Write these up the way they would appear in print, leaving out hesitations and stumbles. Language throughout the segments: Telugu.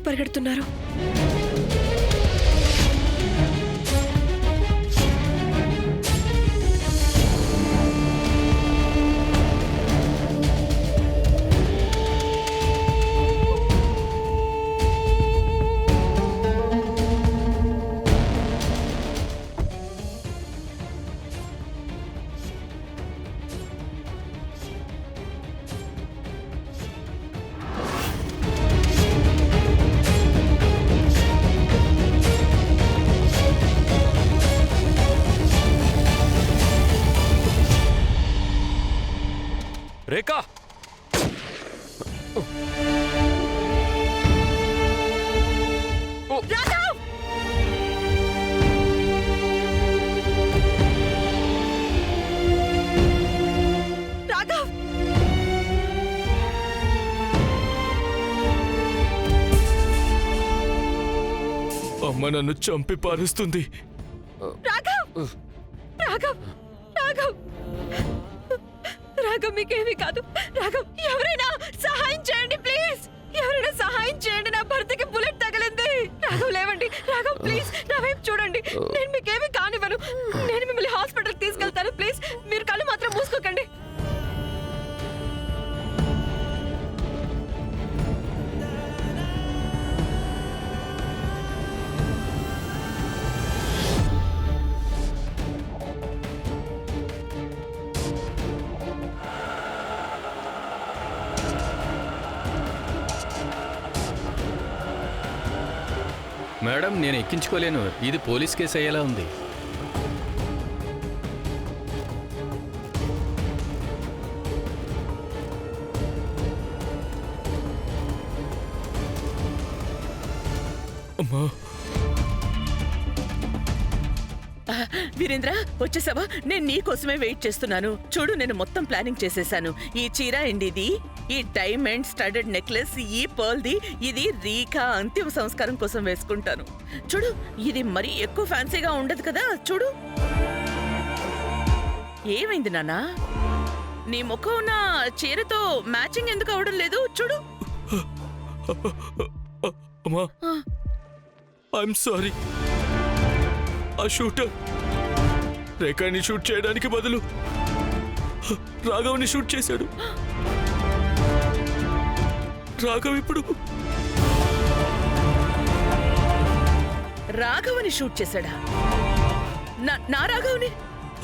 పరిగెడుతున్నారు? రేఖా, అమ్మ నన్ను చంపి పారుస్తుంది. రాఘవ్ మీకేమీ కాదు. రాఘవ్, ఎవరైనా సహాయం చేయండి ప్లీజ్. ఎవరైనా సహాయం చేయండి, నా భర్తకి బుల్లెట్ తగిలింది. రాఘవ్ లేవండి. రాఘవ్ ప్లీజ్ నా వైపు చూడండి. నేను మీకేమీ కానివ్వను. నేను మిమ్మల్ని హాస్పిటల్కి తీసుకెళ్తాను. ప్లీజ్ మీరు కళ్ళు మాత్రం మూసుకోకండి. మేడం, నేను ఎక్కించుకోలేను. ఇది పోలీస్ కేసు అయ్యేలా ఉంది. అమ్మా, వీరేంద్ర, వచ్చేసావా? నేను నీ కోసమే వెయిట్ చేస్తున్నాను. చూడు, నేను మొత్తం ప్లానింగ్ చేసేసాను. ఈ చీర ఎండిది, ఈ డైమండ్ స్టడెడ్ నెక్లెస్, ఈ పర్ల్ది, ఇది రీకా అంతిమ సంస్కారం కోసం వేసుకుంటాను. చూడు, ఇది మరీ ఎక్కువ ఫ్యాన్సీగా ఉండదు కదా. చూడు. ఏమైంది నాన్నా? నీ ముఖం నా చీరతో మ్యాచింగ్ ఎందుకు అవడం లేదు? చూడు. అమ్మా, ఐఎమ్ సారీ. ఆ షూటర్ రేఖాని షూట్ చేయడానికి బదులు రాఘవ్ని షూట్ చేశాడు. రాఘవ్ ఇప్పుడు రాఘవని షూట్ చేశాడా? నా రాఘవ్ని?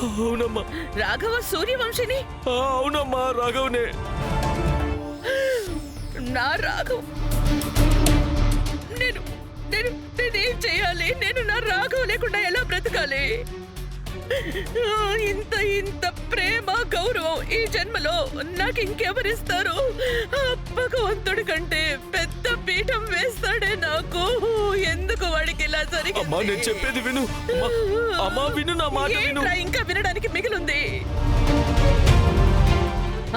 అవునమ్మా. రాఘవ సూర్యవంశిని? అవునమ్మా, రాఘవ్నే. నా రాఘవ్. నేనేం చేయాలి? నేను నా రాఘవ్ లేకుండా ఎలా బ్రతకాలి? ఇంత ప్రేమ, గౌరవం ఈ జన్మలో నాకు ఇంకెవరిస్తారు? భగవంతుడి కంటే పెద్ద పీఠం వేస్తాడే నాకు. ఎందుకు వాడికి ఇలా అమ్మా, నేను జరిగింది? చెప్పేది విను. అమ్మా విను, నా మాట విను. ఏంట్రా ఇంకా వినడానికి మిగిలింది?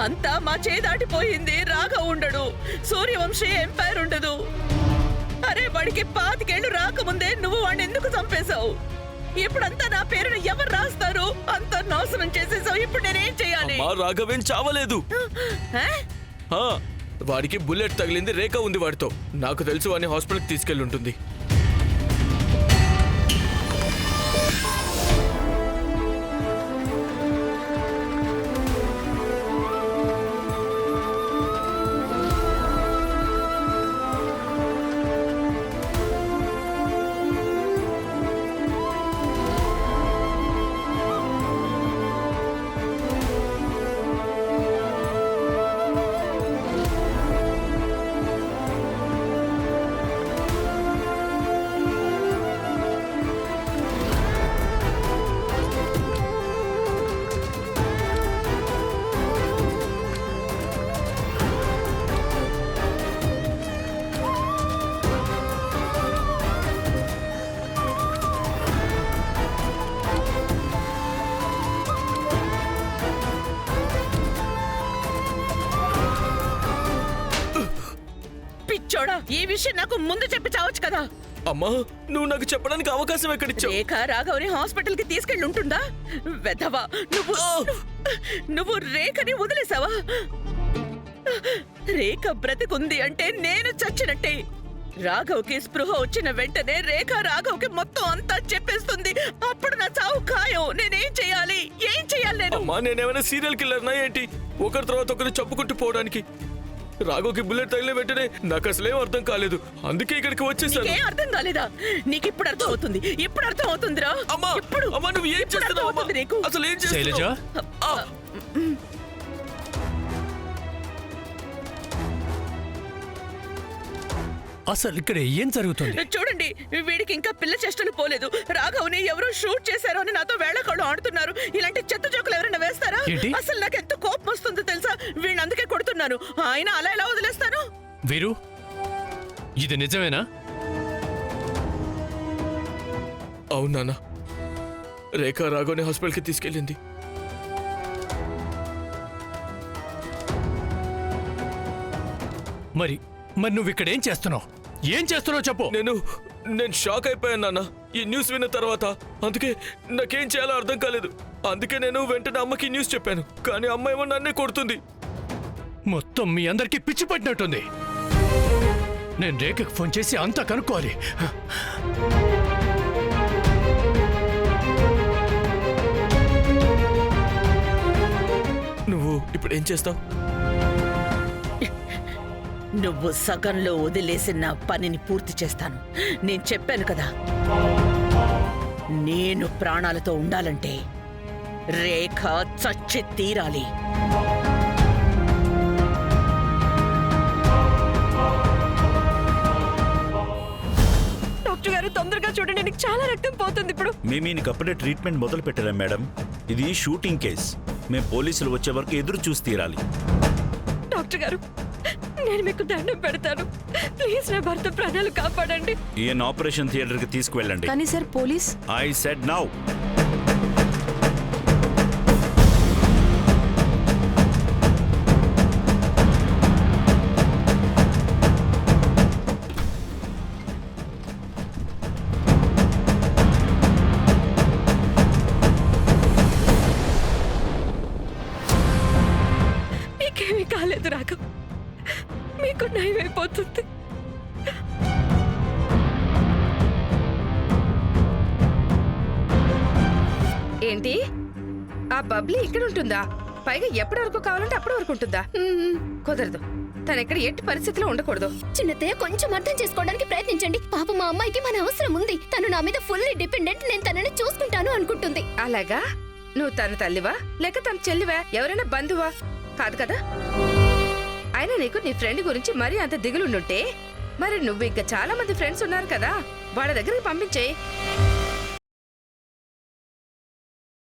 అంతా మా చేదాటిపోయింది. రాఘవ్ ఉండడు, సూర్యవంశీ ఎంపైర్ ఉండదు. అరే, వాడికి 25 ఏళ్ళు రాకముందే నువ్వు వాడిని ఎందుకు చంపేశావు? ఇప్పుడంతా నా పేరును ఎవరు రాస్తారు? అంత నాశనం చేసేసావు. ఇప్పుడు నేనేం చేయాలి? రాఘవేం చావలేదు. వాడికి బుల్లెట్ తగిలింది. రేఖ ఉంది వాడితో. నాకు తెలుసు వాడిని హాస్పిటల్కి తీసుకెళ్ళి ఉంటుంది. పిచ్చోడా, ఈ విషయం నాకు ముందు చెప్పి చావచ్చు కదా. అమ్మా, నువ్వు నాకు చెప్పడానికి అవకాశం ఎక్కడిచ్చావు? రేఖ రాఘవని హాస్పిటల్ కి తీసుకెళ్ళి ఉంటుందా? వెధవా, నువ్వు రేఖని వదిలేసావా? రేఖ బ్రతికుంది అంటే నేను చచ్చినట్టే. రాఘవ్కి స్పృహ వచ్చిన వెంటనే రేఖ రాఘవ్కి మొత్తం అంతా చెప్పేస్తుంది. అప్పుడు నా చావు ఖాయం. నేనేం చేయాలి? ఏం చేయాలి నేను? అమ్మా నేనేమైనా సీరియల్ కిల్లర్నా ఏంటి? ఒకరి తర్వాత ఒకరు చెప్పుకుంటూ పోవడానికి. రాఘవ్కి బుల్లెట్ తగిలే వెంటనే నాకు అసలేం అర్థం కాలేదు, అందుకే ఇక్కడికి వచ్చేసాను. నీకేం అర్థం కాలేదా? నీకు ఇప్పుడు అర్థం అవుతుంది. ఇప్పుడు అర్థం అవుతుందిరా. అమ్మా ఇప్పుడు అమ్మా నువ్వు ఏం ఇప్పుడు చేస్తున్నావు? అర్థం అవుతుంది నీకు. అసలు ఏం శైలజ చేస్తున్నావు? ఆ! అసలు ఇక్కడ ఏం జరుగుతుంది? చూడండి, వీడికి ఇంకా పిల్ల చేష్టలు పోలేదు. రాఘవ్ని ఎవరో షూట్ చేశారు అని నాతో వేళకోళం ఆడుతున్నారు. ఇలాంటి చెత్త జోకులు ఎవరైనా వేస్తారా? ఏంటి? అసలు నాకు ఎంత కోపం వస్తుందో తెలుసా? వీడిని అందుకే కొడుతున్నాను. ఆయన అలా ఎలా వదిలేస్తాను? వీరు, ఇది నిజమేనా? అవును నాన్న, రేఖ రాఘవ్ని హాస్పిటల్కి తీసుకెళ్ళింది. మరి మరి నువ్వు ఇక్కడ ఏం చేస్తున్నావు? ఏం చేస్తున్నావు చెప్పు. నేను షాక్ అయిపోయాను నాన్న ఈ న్యూస్ విన్న తర్వాత. అందుకే నాకేం చేయాలో అర్థం కాలేదు. అందుకే నేను వెంటనే అమ్మకి న్యూస్ చెప్పాను, కానీ అమ్మ ఏమో నన్నే కొడుతుంది. మొత్తం మీ అందరికీ పిచ్చి పట్టినట్టుంది. నేను రేఖకు ఫోన్ చేసి అంతా కనుక్కోవాలి. నువ్వు ఇప్పుడు ఏం చేస్తావు? నువ్వు సగంలో వదిలేసిన నా పనిని పూర్తి చేస్తాను. నేను చెప్పాను కదా, నేను ప్రాణాలతో ఉండాలంటే రేఖ చచ్చి తీరాలి. డాక్టర్ గారు తొందరగా చూడండి, నీకు చాలా రక్తం పోతుంది ఇప్పుడు. మేము ఈయనకి అప్పుడే ట్రీట్మెంట్ మొదలు పెట్టలేం మేడం. ఇది షూటింగ్ కేస్. మేము పోలీసులు వచ్చే వరకు ఎదురు చూసి తీరాలి. డాక్టర్ గారు నేను మీకు దండం పెడతాను, ప్లీజ్ నా భర్త ప్రాణాలు కాపాడండి. ఈయన ఆపరేషన్ థియేటర్ కి తీసుకువెళ్ళండి. కానీ sir police. I said now. మీకేమీ కాలేదు రాఘవ్, మీకు నయమైపోతుంది. ఏంటి ఆ బబ్లీ ఇక్కడ ఉంటుందా? పైగా ఎప్పటి వరకు కావాలంటే అప్పటి వరకు ఉంటుందా? కుదరదు. తను ఎక్కడ ఎట్టి పరిస్థితిలో ఉండకూడదు. చిన్నతయ్య కొంచెం అర్థం చేసుకోవడానికి ప్రయత్నించండి. పాప మా అమ్మాయికి మన అవసరం ఉంది. తను నా మీద ఫుల్లీ డిపెండెంట్. నేను తనని చూసుకుంటాను అనుకుంటుంది. అలాగా? నువ్వు తన తల్లివా లేక తన చెల్లివా? ఎవరైనా బంధువా? కాదు కదా. అయినా నీకు నీ ఫ్రెండ్ గురించి మరీ అంత దిగులుండుంటే మరి నువ్వు ఇంకా చాలా మంది ఫ్రెండ్స్ ఉన్నారు కదా, వాళ్ళ దగ్గరికి పంపించేయి.